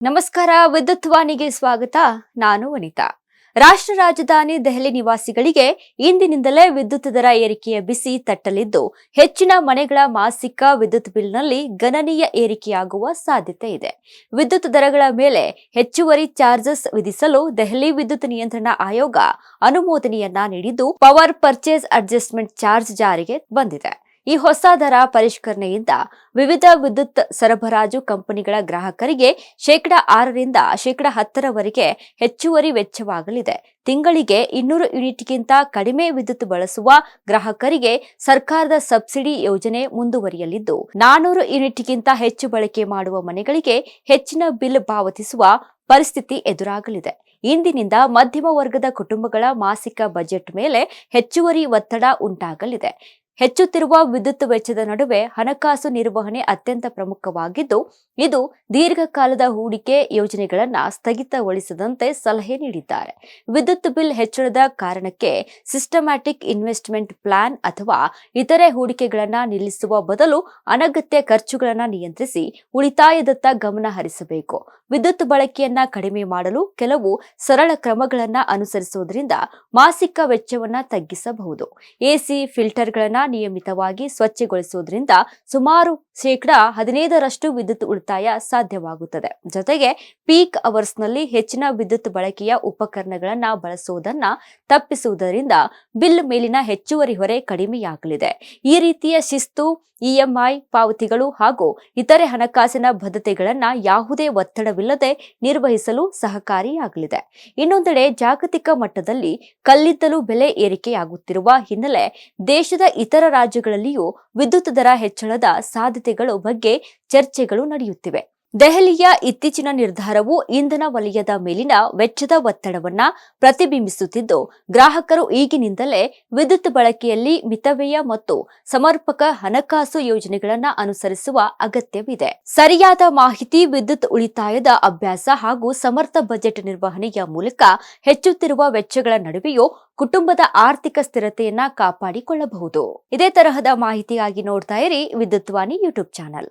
ನಮಸ್ಕಾರ. ವಿದ್ಯುತ್ ವಾಣಿಗೆ ಸ್ವಾಗತ. ನಾನು ವನಿತಾ. ರಾಷ್ಟ್ರ ರಾಜಧಾನಿ ದೆಹಲಿ ನಿವಾಸಿಗಳಿಗೆ ಇಂದಿನಿಂದಲೇ ವಿದ್ಯುತ್ ದರ ಏರಿಕೆಯ ಬಿಸಿ ತಟ್ಟಲಿದ್ದು, ಹೆಚ್ಚಿನ ಮನೆಗಳ ಮಾಸಿಕ ವಿದ್ಯುತ್ ಬಿಲ್ನಲ್ಲಿ ಗಣನೀಯ ಏರಿಕೆಯಾಗುವ ಸಾಧ್ಯತೆ ಇದೆ. ವಿದ್ಯುತ್ ದರಗಳ ಮೇಲೆ ಹೆಚ್ಚುವರಿ ಚಾರ್ಜಸ್ ವಿಧಿಸಲು ದೆಹಲಿ ವಿದ್ಯುತ್ ನಿಯಂತ್ರಣ ಆಯೋಗ ಅನುಮೋದನೆಯನ್ನ ನೀಡಿದ್ದು, ಪವರ್ ಪರ್ಚೇಸ್ ಅಡ್ಜಸ್ಟ್ಮೆಂಟ್ ಚಾರ್ಜ್ ಜಾರಿಗೆ ಬಂದಿದೆ. ಈ ಹೊಸ ದರ ಪರಿಷ್ಕರಣೆಯಿಂದ ವಿವಿಧ ವಿದ್ಯುತ್ ಸರಬರಾಜು ಕಂಪನಿಗಳ ಗ್ರಾಹಕರಿಗೆ ಶೇಕಡ 6ರಿಂದ ಶೇಕಡ 10ರವರೆಗೆ ಹೆಚ್ಚುವರಿ ವೆಚ್ಚವಾಗಲಿದೆ. ತಿಂಗಳಿಗೆ 200 ಯೂನಿಟ್ಗಿಂತ ಕಡಿಮೆ ವಿದ್ಯುತ್ ಬಳಸುವ ಗ್ರಾಹಕರಿಗೆ ಸರ್ಕಾರದ ಸಬ್ಸಿಡಿ ಯೋಜನೆ ಮುಂದುವರಿಯಲಿದ್ದು, 400 ಯೂನಿಟ್ಗಿಂತ ಹೆಚ್ಚು ಬಳಕೆ ಮಾಡುವ ಮನೆಗಳಿಗೆ ಹೆಚ್ಚಿನ ಬಿಲ್ ಪಾವತಿಸುವ ಪರಿಸ್ಥಿತಿ ಎದುರಾಗಲಿದೆ. ಇಂದಿನಿಂದ ಮಧ್ಯಮ ವರ್ಗದ ಕುಟುಂಬಗಳ ಮಾಸಿಕ ಬಜೆಟ್ ಮೇಲೆ ಹೆಚ್ಚುವರಿ ಒತ್ತಡ ಉಂಟಾಗಲಿದೆ. ಹೆಚ್ಚುತ್ತಿರುವ ವಿದ್ಯುತ್ ವೆಚ್ಚದ ನಡುವೆ ಹಣಕಾಸು ನಿರ್ವಹಣೆ ಅತ್ಯಂತ ಪ್ರಮುಖವಾಗಿದ್ದು, ಇದು ದೀರ್ಘಕಾಲದ ಹೂಡಿಕೆ ಯೋಜನೆಗಳನ್ನು ಸ್ಥಗಿತಗೊಳಿಸದಂತೆ ಸಲಹೆ ನೀಡಿದ್ದಾರೆ. ವಿದ್ಯುತ್ ಬಿಲ್ ಹೆಚ್ಚಳದ ಕಾರಣಕ್ಕೆ ಸಿಸ್ಟಮ್ಯಾಟಿಕ್ ಇನ್ವೆಸ್ಟ್ಮೆಂಟ್ ಪ್ಲಾನ್ ಅಥವಾ ಇತರೆ ಹೂಡಿಕೆಗಳನ್ನು ನಿಲ್ಲಿಸುವ ಬದಲು ಅನಗತ್ಯ ಖರ್ಚುಗಳನ್ನು ನಿಯಂತ್ರಿಸಿ ಉಳಿತಾಯದತ್ತ ಗಮನ ಹರಿಸಬೇಕು. ವಿದ್ಯುತ್ ಬಳಕೆಯನ್ನ ಕಡಿಮೆ ಮಾಡಲು ಕೆಲವು ಸರಳ ಕ್ರಮಗಳನ್ನು ಅನುಸರಿಸುವುದರಿಂದ ಮಾಸಿಕ ವೆಚ್ಚವನ್ನು ತಗ್ಗಿಸಬಹುದು. ಎಸಿ ಫಿಲ್ಟರ್ಗಳನ್ನು ನಿಯಮಿತವಾಗಿ ಸ್ವಚ್ಛಗೊಳಿಸುವುದರಿಂದ ಸುಮಾರು ಶೇಕಡ 15ರಷ್ಟು ವಿದ್ಯುತ್ ಉಳಿತಾಯ ಸಾಧ್ಯವಾಗುತ್ತದೆ. ಜೊತೆಗೆ ಪೀಕ್ ಅವರ್ಸ್ನಲ್ಲಿ ಹೆಚ್ಚಿನ ವಿದ್ಯುತ್ ಬಳಕೆಯ ಉಪಕರಣಗಳನ್ನು ಬಳಸುವುದನ್ನ ತಪ್ಪಿಸುವುದರಿಂದ ಬಿಲ್ ಮೇಲಿನ ಹೆಚ್ಚುವರಿ ಹೊರೆ ಕಡಿಮೆಯಾಗಲಿದೆ. ಈ ರೀತಿಯ ಶಿಸ್ತು ಇಎಂಐ ಪಾವತಿಗಳು ಹಾಗೂ ಇತರೆ ಹಣಕಾಸಿನ ಬದ್ಧತೆಗಳನ್ನು ಯಾವುದೇ ಒತ್ತಡವಿಲ್ಲದೆ ನಿರ್ವಹಿಸಲು ಸಹಕಾರಿಯಾಗಲಿದೆ. ಇನ್ನೊಂದೆಡೆ ಜಾಗತಿಕ ಮಟ್ಟದಲ್ಲಿ ಕಲ್ಲಿದ್ದಲು ಬೆಲೆ ಏರಿಕೆಯಾಗುತ್ತಿರುವ ಹಿನ್ನೆಲೆ ದೇಶದ ಇತರ ರಾಜ್ಯಗಳಲ್ಲಿಯೂ ವಿದ್ಯುತ್ ದರ ಹೆಚ್ಚಳದ ಸಾಧ್ಯತೆಗಳ ಬಗ್ಗೆ ಚರ್ಚೆಗಳು ನಡೆಯುತ್ತಿವೆ. ದೆಹಲಿಯ ಇತ್ತೀಚಿನ ನಿರ್ಧಾರವು ಇಂಧನ ವಲಯದ ಮೇಲಿನ ವೆಚ್ಚದ ಒತ್ತಡವನ್ನ ಪ್ರತಿಬಿಂಬಿಸುತ್ತಿದ್ದು, ಗ್ರಾಹಕರು ಈಗಿನಿಂದಲೇ ವಿದ್ಯುತ್ ಬಳಕೆಯಲ್ಲಿ ಮಿತವ್ಯಯ ಮತ್ತು ಸಮರ್ಪಕ ಹಣಕಾಸು ಯೋಜನೆಗಳನ್ನು ಅನುಸರಿಸುವ ಅಗತ್ಯವಿದೆ. ಸರಿಯಾದ ಮಾಹಿತಿ, ವಿದ್ಯುತ್ ಉಳಿತಾಯದ ಅಭ್ಯಾಸ ಹಾಗೂ ಸಮರ್ಥ ಬಜೆಟ್ ನಿರ್ವಹಣೆಯ ಮೂಲಕ ಹೆಚ್ಚುತ್ತಿರುವ ವೆಚ್ಚಗಳ ನಡುವೆಯೂ ಕುಟುಂಬದ ಆರ್ಥಿಕ ಸ್ಥಿರತೆಯನ್ನ ಕಾಪಾಡಿಕೊಳ್ಳಬಹುದು. ಇದೇ ತರಹದ ಮಾಹಿತಿಗಾಗಿ ನೋಡ್ತಾ ಇರಿ ವಿದ್ಯುತ್ ವಾಣಿ ಯೂಟ್ಯೂಬ್ ಚಾನಲ್.